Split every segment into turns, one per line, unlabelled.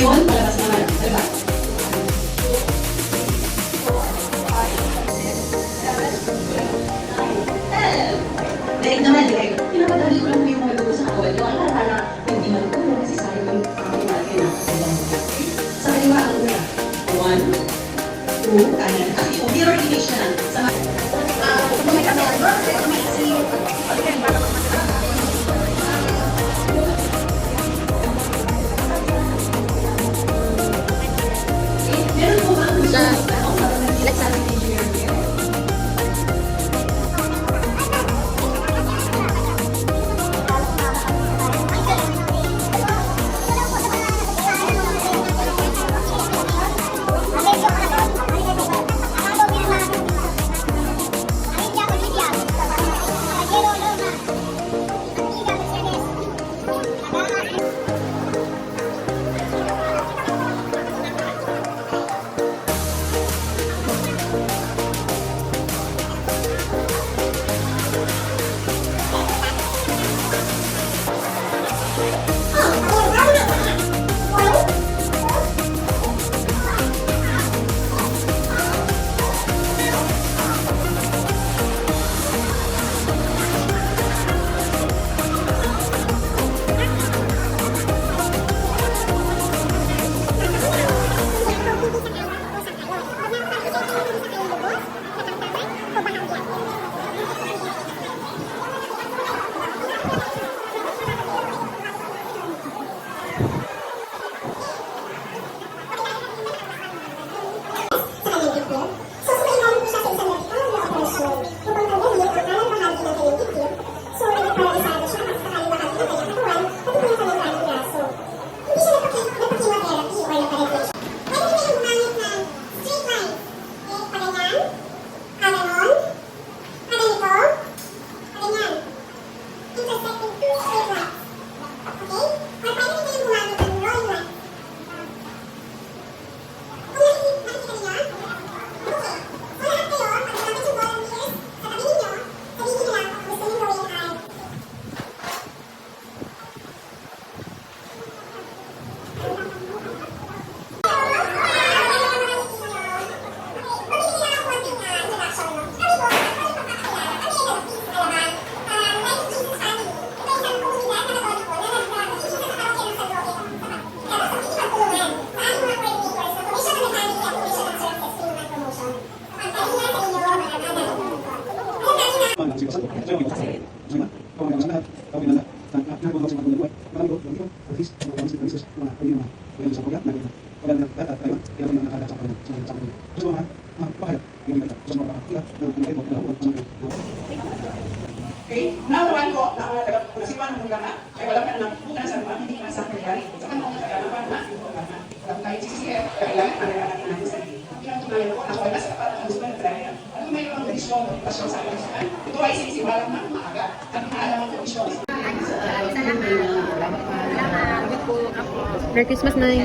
Ngayon, palabas naman. Palabas. Direct naman, direct. Pinapadali ko lang yung mga dugo sa katawan nyo. Ang para hindi matutulog kasi sayang yung pangkimalaki na kasalang mo. Sa kaliwa ang una. 1, 2, kanan. Yung mirror image na lang. Sa meron po ba ang gusto?
Let's start.
Okay, nawawan ko na ang nagasipan ng programa ay wala ka na bukan sa mga hindi ka sa kanyari. Sa kanong kaganapan na yung programa. Wala tayo CCF, kailangan natin natin sa iyo. Pinatunayan ko, ako ay nasa para ang gusto ng trabaho. Ano may mga kondisyon o pasyon sa kanyang ito ay sinisibalang ng maaga at maalam ang kondisyon.
Merry Christmas, Nay.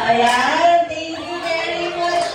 Ayan, thank you very much.